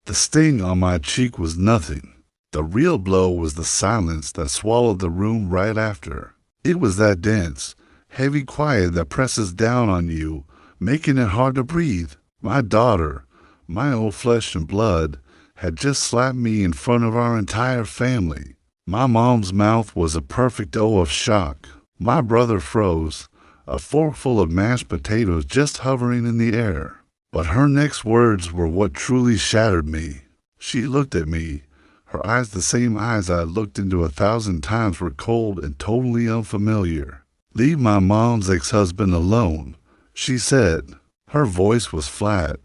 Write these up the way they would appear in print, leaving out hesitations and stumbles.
The sting on my cheek was nothing. The real blow was the silence that swallowed the room right after. It was that dense, heavy quiet that presses down on you, making it hard to breathe. My daughter, my own flesh and blood, had just slapped me in front of our entire family. My mom's mouth was a perfect O of shock. My brother froze, a forkful of mashed potatoes just hovering in the air. But her next words were what truly shattered me. She looked at me. Her eyes, the same eyes I had looked into 1,000 times, were cold and totally unfamiliar. "Leave my mom's ex-husband alone," she said. Her voice was flat.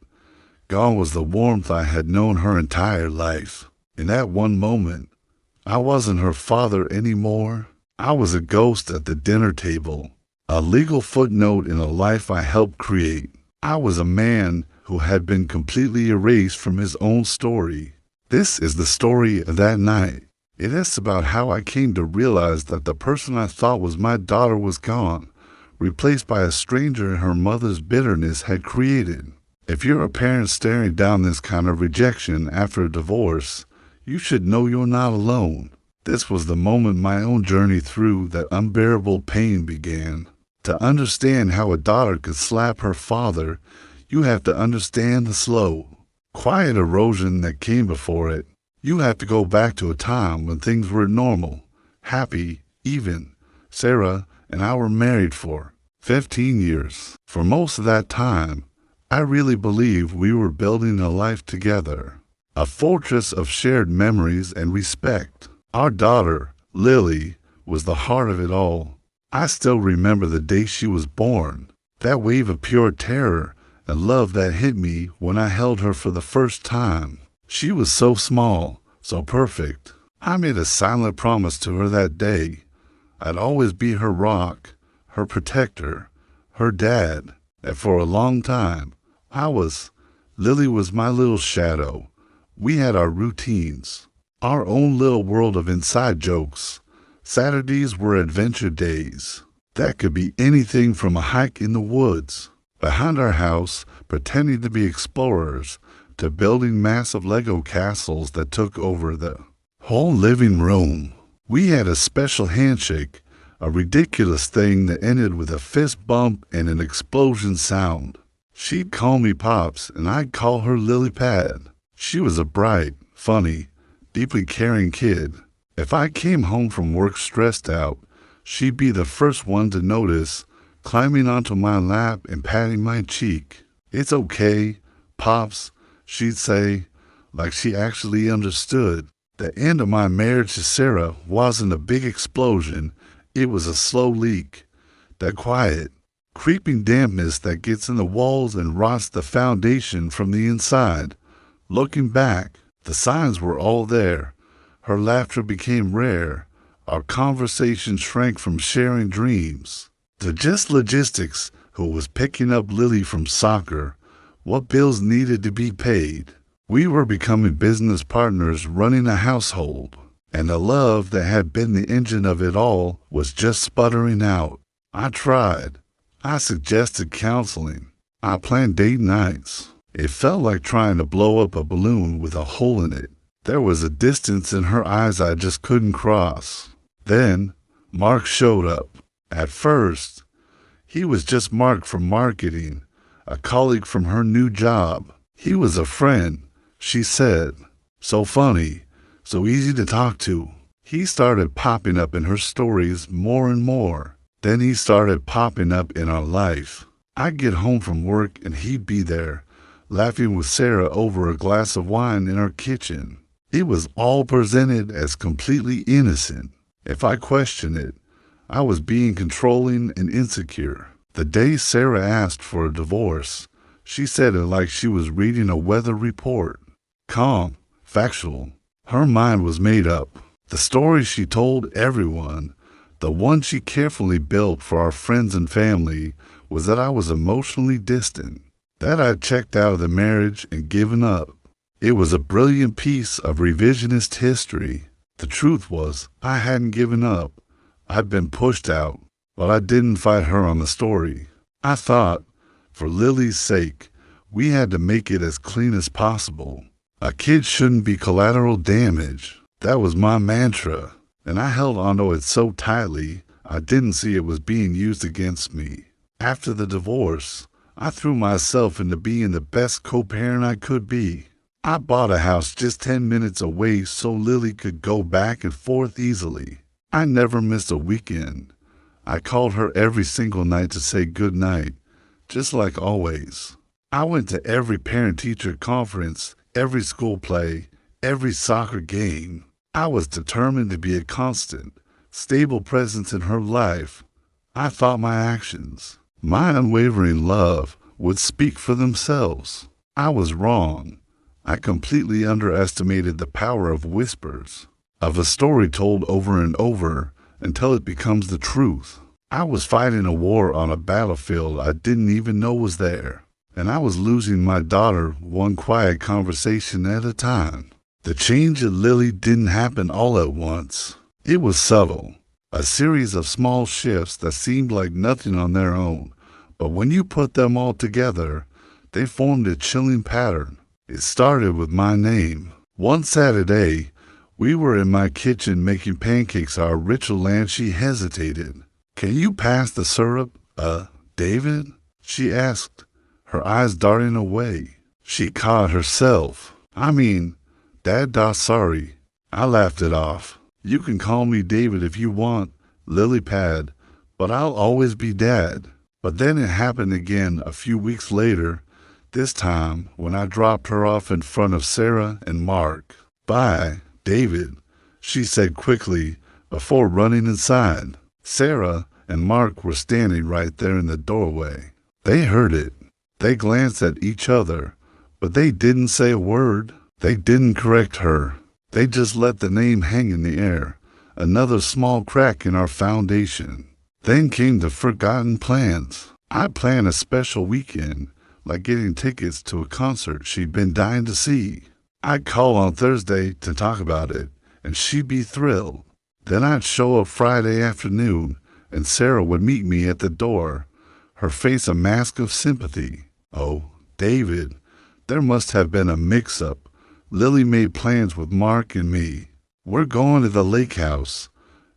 Gone was the warmth I had known her entire life. In that one moment, I wasn't her father anymore. I was a ghost at the dinner table, a legal footnote in a life I helped create. I was a man who had been completely erased from his own story. This is the story of that night. It is about how I came to realize that the person I thought was my daughter was gone, replaced by a stranger her mother's bitterness had created. If you're a parent staring down this kind of rejection after a divorce, you should know you're not alone. This was the moment my own journey through that unbearable pain began. To understand how a daughter could slap her father, you have to understand the slow, quiet erosion that came before it. You have to go back to a time when things were normal, happy, even. Sarah and I were married for 15 years. For most of that time, I really believe we were building a life together, a fortress of shared memories and respect. Our daughter, Lily, was the heart of it all. I still remember the day she was born, that wave of pure terror and love that hit me when I held her for the first time. She was so small, so perfect. I made a silent promise to her that day. I'd always be her rock, her protector, her dad. And for a long time, Lily was my little shadow. We had our routines, our own little world of inside jokes. Saturdays were adventure days. That could be anything from a hike in the woods, behind our house, pretending to be explorers, to building massive Lego castles that took over the whole living room. We had a special handshake, a ridiculous thing that ended with a fist bump and an explosion sound. She'd call me Pops, and I'd call her Lily Pad. She was a bright, funny, deeply caring kid. If I came home from work stressed out, she'd be the first one to notice, climbing onto my lap and patting my cheek. "It's okay, Pops," she'd say, like she actually understood. The end of my marriage to Sarah wasn't a big explosion. It was a slow leak. That quiet, creeping dampness that gets in the walls and rots the foundation from the inside. Looking back, the signs were all there. Her laughter became rare. Our conversation shrank from sharing dreams to just logistics: who was picking up Lily from soccer, what bills needed to be paid. We were becoming business partners running a household, and the love that had been the engine of it all was just sputtering out. I tried. I suggested counseling. I planned date nights. It felt like trying to blow up a balloon with a hole in it. There was a distance in her eyes I just couldn't cross. Then Mark showed up. At first, he was just Mark from marketing, a colleague from her new job. He was a friend, she said. So funny, so easy to talk to. He started popping up in her stories more and more. Then he started popping up in our life. I'd get home from work and he'd be there, laughing with Sarah over a glass of wine in our kitchen. It was all presented as completely innocent. If I questioned it, I was being controlling and insecure. The day Sarah asked for a divorce, she said it like she was reading a weather report. Calm, factual. Her mind was made up. The story she told everyone, the one she carefully built for our friends and family, was that I was emotionally distant, that I'd checked out of the marriage and given up. It was a brilliant piece of revisionist history. The truth was, I hadn't given up. I'd been pushed out, but I didn't fight her on the story. I thought, for Lily's sake, we had to make it as clean as possible. A kid shouldn't be collateral damage. That was my mantra, and I held onto it so tightly I didn't see it was being used against me. After the divorce, I threw myself into being the best co-parent I could be. I bought a house just 10 minutes away so Lily could go back and forth easily. I never missed a weekend. I called her every single night to say good night, just like always. I went to every parent-teacher conference, every school play, every soccer game. I was determined to be a constant, stable presence in her life. I thought my actions, my unwavering love, would speak for themselves. I was wrong. I completely underestimated the power of whispers, of a story told over and over until it becomes the truth. I was fighting a war on a battlefield I didn't even know was there, and I was losing my daughter one quiet conversation at a time. The change at Lily didn't happen all at once. It was subtle, a series of small shifts that seemed like nothing on their own, but when you put them all together, they formed a chilling pattern. It started with my name. One Saturday, we were in my kitchen making pancakes our ritual and she hesitated. "Can you pass the syrup, David?" she asked, her eyes darting away. She caught herself. "Dad, sorry." I laughed it off. "You can call me David if you want, Lily Pad, but I'll always be Dad." But then it happened again a few weeks later, this time when I dropped her off in front of Sarah and Mark. "Bye, David," she said quickly before running inside. Sarah and Mark were standing right there in the doorway. They heard it. They glanced at each other, but they didn't say a word. They didn't correct her. They just let the name hang in the air, another small crack in our foundation. Then came the forgotten plans. I planned a special weekend, like getting tickets to a concert she'd been dying to see. I'd call on Thursday to talk about it, and she'd be thrilled. Then I'd show up Friday afternoon, and Sarah would meet me at the door, her face a mask of sympathy. "Oh, David, there must have been a mix-up. Lily made plans with Mark and me. We're going to the lake house."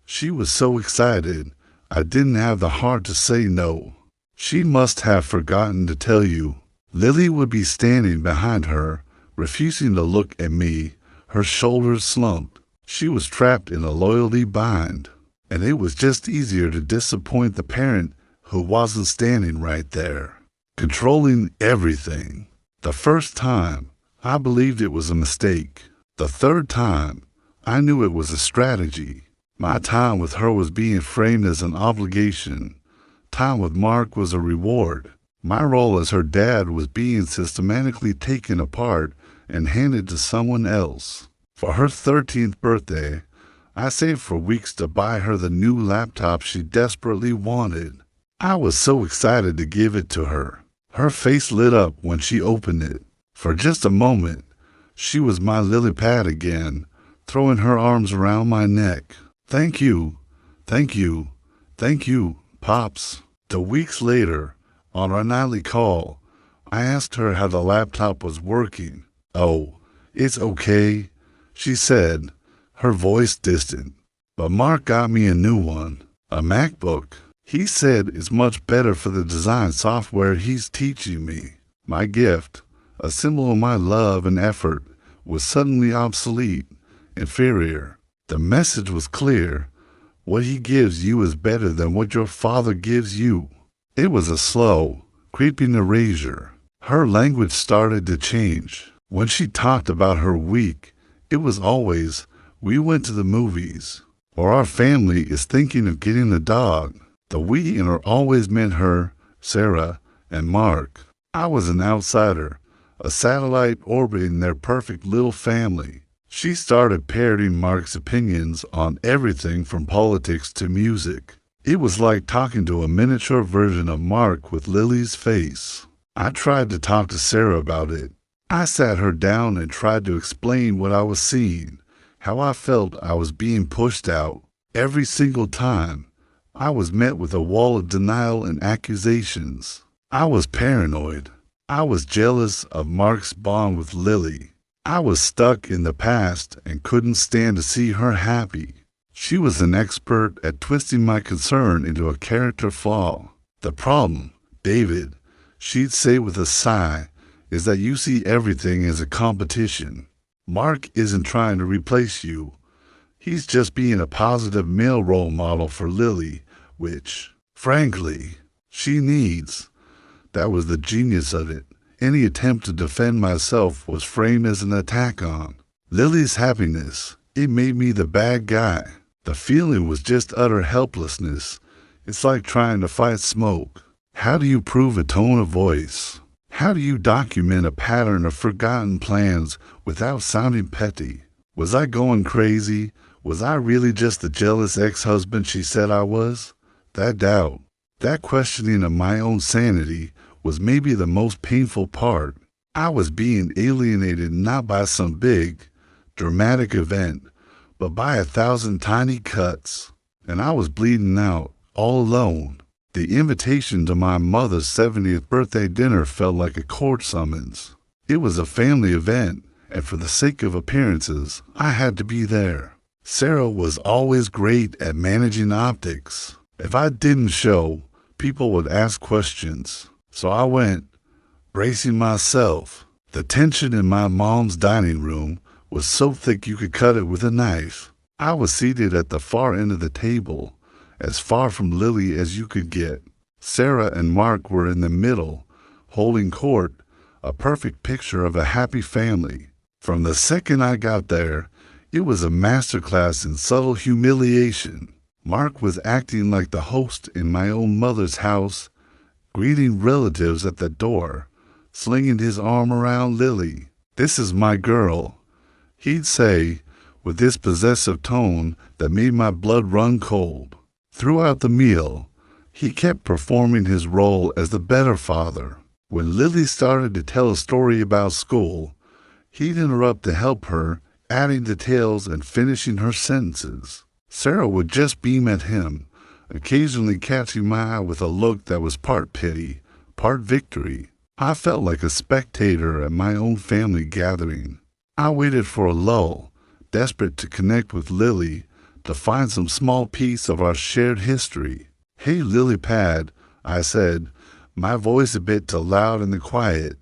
She was so excited, I didn't have the heart to say no. "She must have forgotten to tell you." Lily would be standing behind her, refusing to look at me, her shoulders slumped. She was trapped in a loyalty bind, and it was just easier to disappoint the parent who wasn't standing right there, controlling everything. The first time, I believed it was a mistake. The third time, I knew it was a strategy. My time with her was being framed as an obligation. Time with Mark was a reward. My role as her dad was being systematically taken apart and handed to someone else. For her 13th birthday, I saved for weeks to buy her the new laptop she desperately wanted. I was so excited to give it to her. Her face lit up when she opened it. For just a moment, she was my lily pad again, throwing her arms around my neck. "Thank you, thank you, thank you, Pops." The weeks later, on our nightly call, I asked her how the laptop was working. "Oh, it's okay," she said, her voice distant. "But Mark got me a new one, a MacBook. He said it's much better for the design software he's teaching me." My gift, a symbol of my love and effort, was suddenly obsolete, inferior. The message was clear. What he gives you is better than what your father gives you. It was a slow, creeping erasure. Her language started to change. When she talked about her week, it was always, "We went to the movies," or "Our family is thinking of getting a dog." The "we" in her always meant her, Sarah, and Mark. I was an outsider, a satellite orbiting their perfect little family. She started parroting Mark's opinions on everything from politics to music. It was like talking to a miniature version of Mark with Lily's face. I tried to talk to Sarah about it. I sat her down and tried to explain what I was seeing, how I felt I was being pushed out. Every single time, I was met with a wall of denial and accusations. I was paranoid. I was jealous of Mark's bond with Lily. I was stuck in the past and couldn't stand to see her happy. She was an expert at twisting my concern into a character flaw. The problem, David, she'd say with a sigh, is that you see everything as a competition. Mark isn't trying to replace you. He's just being a positive male role model for Lily, which, frankly, she needs. That was the genius of it. Any attempt to defend myself was framed as an attack on Lily's happiness. It made me the bad guy. The feeling was just utter helplessness. It's like trying to fight smoke. How do you prove a tone of voice? How do you document a pattern of forgotten plans without sounding petty? Was I going crazy? Was I really just the jealous ex-husband she said I was? That doubt, that questioning of my own sanity was maybe the most painful part. I was being alienated not by some big, dramatic event, but by 1,000 tiny cuts, and I was bleeding out, all alone. The invitation to my mother's 70th birthday dinner felt like a court summons. It was a family event, and for the sake of appearances, I had to be there. Sarah was always great at managing optics. If I didn't show, people would ask questions. So I went, bracing myself. The tension in my mom's dining room was so thick you could cut it with a knife. I was seated at the far end of the table, as far from Lily as you could get. Sarah and Mark were in the middle, holding court, a perfect picture of a happy family. From the second I got there, it was a masterclass in subtle humiliation. Mark was acting like the host in my own mother's house, greeting relatives at the door, slinging his arm around Lily. "This is my girl," he'd say, with this possessive tone that made my blood run cold. Throughout the meal, he kept performing his role as the better father. When Lily started to tell a story about school, he'd interrupt to help her, adding details and finishing her sentences. Sarah would just beam at him, occasionally catching my eye with a look that was part pity, part victory. I felt like a spectator at my own family gathering. I waited for a lull, desperate to connect with Lily, to find some small piece of our shared history. "Hey, Lily Pad," I said, my voice a bit too loud in the quiet.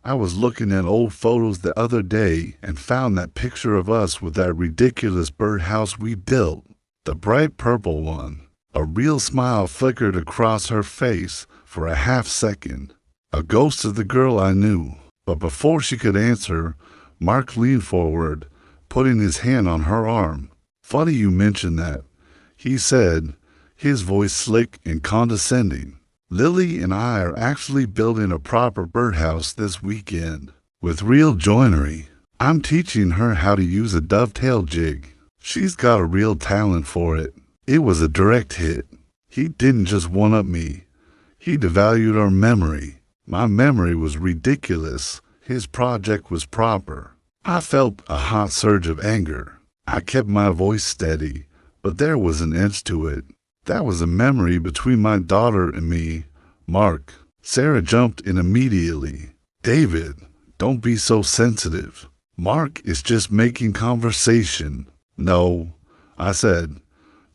I was looking at old photos the other day and found that picture of us with that ridiculous birdhouse we built, the bright purple one. A real smile flickered across her face for a half second, a ghost of the girl I knew. But before she could answer, Mark leaned forward, putting his hand on her arm. "Funny you mention that," he said, his voice slick and condescending. "Lily and I are actually building a proper birdhouse this weekend, with real joinery. I'm teaching her how to use a dovetail jig. She's got a real talent for it." It was a direct hit. He didn't just one-up me. He devalued our memory. My memory was ridiculous. His project was proper. I felt a hot surge of anger. I kept my voice steady, but there was an edge to it. That was a memory between my daughter and me, Mark. Sarah jumped in immediately. "David, don't be so sensitive. Mark is just making conversation." "No," I said,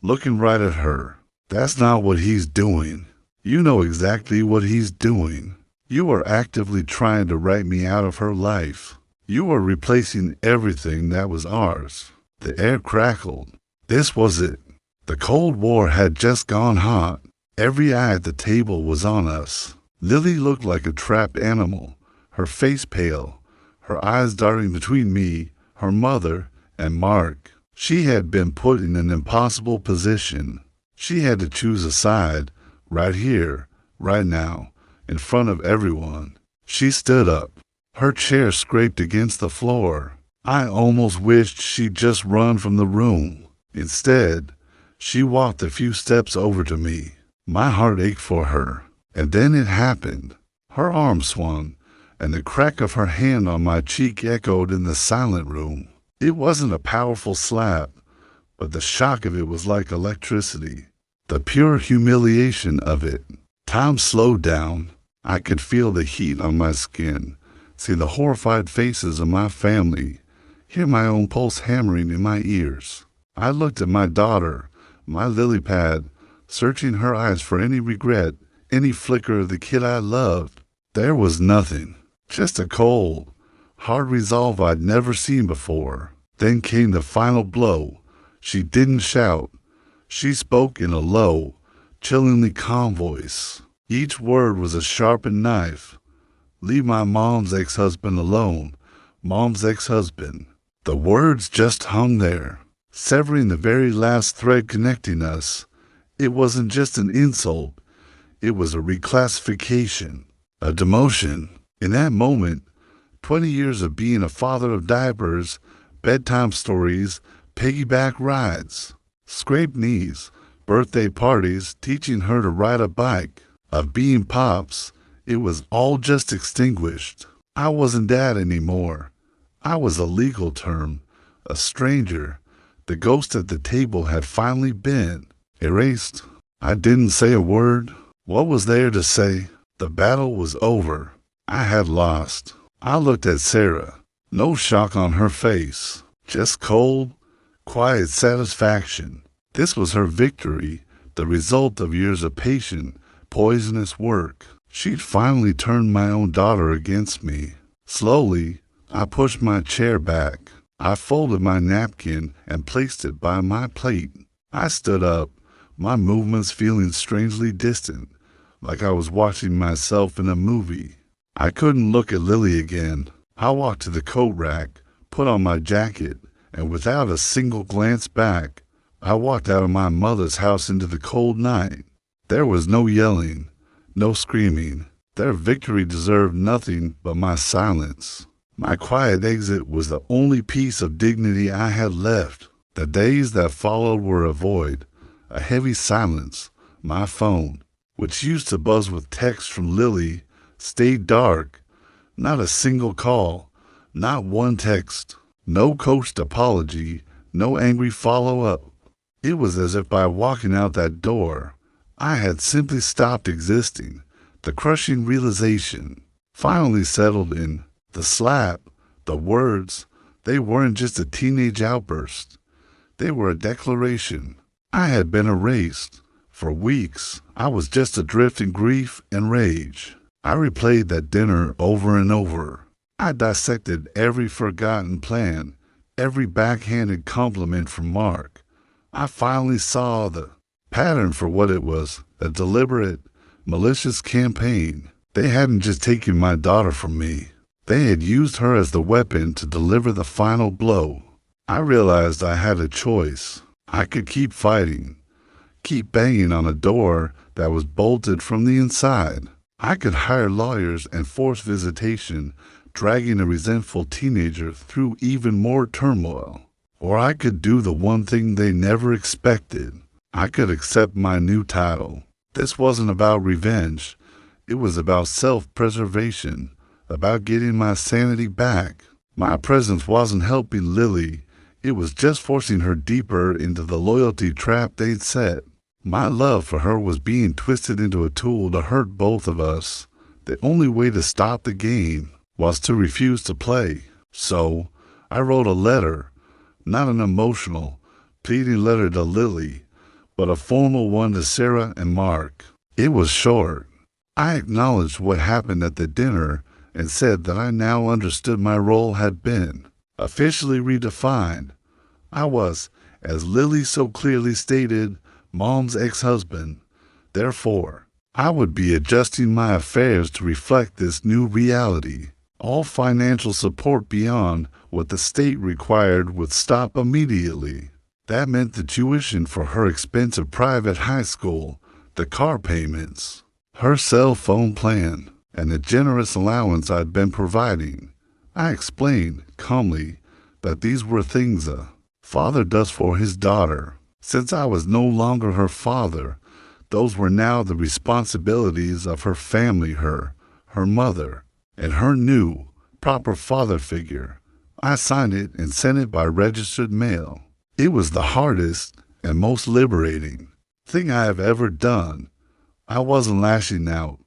looking right at her. "That's not what he's doing. You know exactly what he's doing. You are actively trying to write me out of her life. You are replacing everything that was ours." The air crackled. This was it. The Cold War had just gone hot. Every eye at the table was on us. Lily looked like a trapped animal, her face pale, her eyes darting between me, her mother, and Mark. She had been put in an impossible position. She had to choose a side, right here, right now, in front of everyone. She stood up. Her chair scraped against the floor. I almost wished she'd just run from the room. Instead, she walked a few steps over to me. My heart ached for her. And then it happened. Her arm swung, and the crack of her hand on my cheek echoed in the silent room. It wasn't a powerful slap, but the shock of it was like electricity. The pure humiliation of it. Time slowed down. I could feel the heat on my skin, see the horrified faces of my family, hear my own pulse hammering in my ears. I looked at my daughter, my lily pad, searching her eyes for any regret, any flicker of the kid I loved. There was nothing, just a cold, hard resolve I'd never seen before. Then came the final blow. She didn't shout. She spoke in a low, chillingly calm voice. Each word was a sharpened knife. Leave my mom's ex-husband alone. Mom's ex-husband. The words just hung there, severing the very last thread connecting us. It wasn't just an insult. It was a reclassification, a demotion. In that moment, 20 years of being a father of diapers, bedtime stories, piggyback rides, scraped knees, birthday parties, teaching her to ride a bike, of being pops, it was all just extinguished. I wasn't dad anymore. I was a legal term, a stranger. The ghost at the table had finally been erased. I didn't say a word. What was there to say? The battle was over. I had lost. I looked at Sarah. No shock on her face. Just cold, quiet satisfaction. This was her victory, the result of years of patient, poisonous work. She'd finally turned my own daughter against me. Slowly, I pushed my chair back. I folded my napkin and placed it by my plate. I stood up, my movements feeling strangely distant, like I was watching myself in a movie. I couldn't look at Lily again. I walked to the coat rack, put on my jacket, and without a single glance back, I walked out of my mother's house into the cold night. There was no yelling, no screaming. Their victory deserved nothing but my silence. My quiet exit was the only piece of dignity I had left. The days that followed were a void, a heavy silence. My phone, which used to buzz with texts from Lily, stayed dark. Not a single call, not one text, no coached apology, no angry follow-up. It was as if by walking out that door, I had simply stopped existing. The crushing realization finally settled in. The slap, the words, they weren't just a teenage outburst. They were a declaration. I had been erased. For weeks, I was just adrift in grief and rage. I replayed that dinner over and over. I dissected every forgotten plan, every backhanded compliment from Mark. I finally saw the pattern for what it was, a deliberate, malicious campaign. They hadn't just taken my daughter from me. They had used her as the weapon to deliver the final blow. I realized I had a choice. I could keep fighting, keep banging on a door that was bolted from the inside. I could hire lawyers and force visitation, dragging a resentful teenager through even more turmoil. Or I could do the one thing they never expected. I could accept my new title. This wasn't about revenge. It was about self-preservation, about getting my sanity back. My presence wasn't helping Lily. It was just forcing her deeper into the loyalty trap they'd set. My love for her was being twisted into a tool to hurt both of us. The only way to stop the game was to refuse to play. So I wrote a letter, not an emotional, pleading letter to Lily, but a formal one to Sarah and Mark. It was short. I acknowledged what happened at the dinner and said that I now understood my role had been officially redefined. I was, as Lily so clearly stated, Mom's ex-husband. Therefore, I would be adjusting my affairs to reflect this new reality. All financial support beyond what the state required would stop immediately. That meant the tuition for her expensive private high school, the car payments, her cell phone plan, and the generous allowance I'd been providing. I explained, calmly, that these were things a father does for his daughter. Since I was no longer her father, those were now the responsibilities of her family, her mother, and her new, proper father figure. I signed it and sent it by registered mail. It was the hardest and most liberating thing I have ever done. I wasn't lashing out.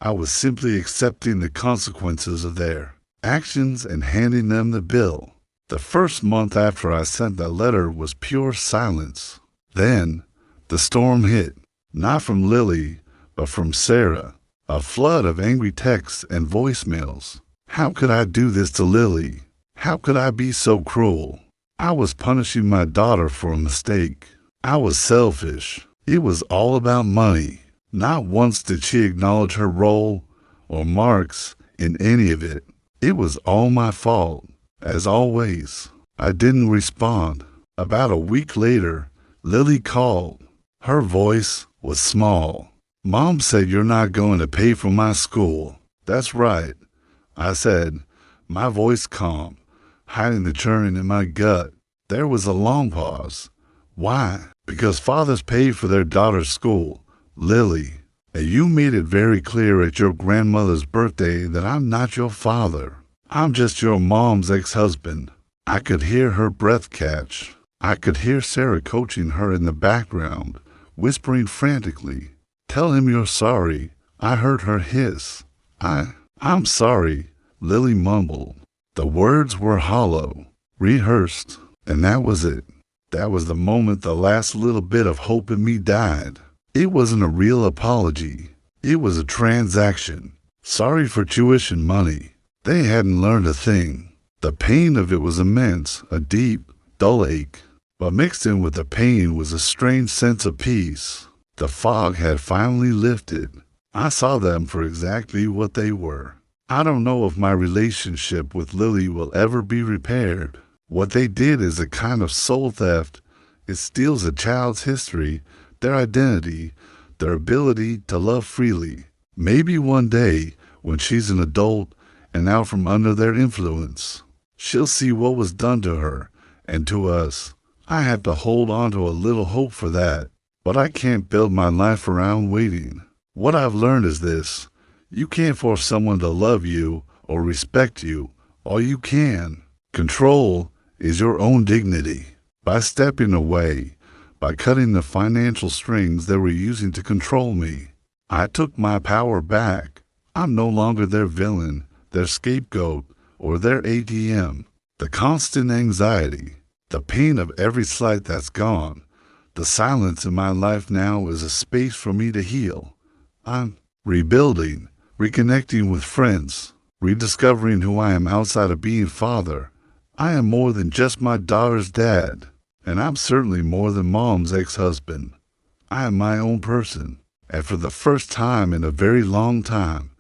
I was simply accepting the consequences of their actions, and handing them the bill. The first month after I sent that letter was pure silence. Then, the storm hit, not from Lily, but from Sarah. A flood of angry texts and voicemails. How could I do this to Lily? How could I be so cruel? I was punishing my daughter for a mistake. I was selfish. It was all about money. Not once did she acknowledge her role or Mark's in any of it. It was all my fault. As always, I didn't respond. About a week later, Lily called. Her voice was small. Mom said you're not going to pay for my school. That's right, I said, my voice calm, hiding the churning in my gut. There was a long pause. Why? Because fathers pay for their daughter's school, Lily. And you made it very clear at your grandmother's birthday that I'm not your father. I'm just your mom's ex-husband. I could hear her breath catch. I could hear Sarah coaching her in the background, whispering frantically, "Tell him you're sorry." I heard her hiss. I'm sorry, Lily mumbled. The words were hollow, rehearsed, and that was it. That was the moment the last little bit of hope in me died. It wasn't a real apology. It was a transaction. Sorry for tuition money. They hadn't learned a thing. The pain of it was immense, a deep, dull ache. But mixed in with the pain was a strange sense of peace. The fog had finally lifted. I saw them for exactly what they were. I don't know if my relationship with Lily will ever be repaired. What they did is a kind of soul theft. It steals a child's history, their identity, their ability to love freely. Maybe one day, when she's an adult and out from under their influence, she'll see what was done to her and to us. I have to hold on to a little hope for that, but I can't build my life around waiting. What I've learned is this: you can't force someone to love you or respect you. All you can control is your own dignity. By stepping away, by cutting the financial strings they were using to control me, I took my power back. I'm no longer their villain, their scapegoat, or their ATM. The constant anxiety, the pain of every slight that's gone, the silence in my life now is a space for me to heal. I'm rebuilding, reconnecting with friends, rediscovering who I am outside of being father. I am more than just my daughter's dad, and I'm certainly more than mom's ex-husband. I am my own person, and for the first time in a very long time,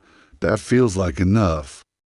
that feels like enough.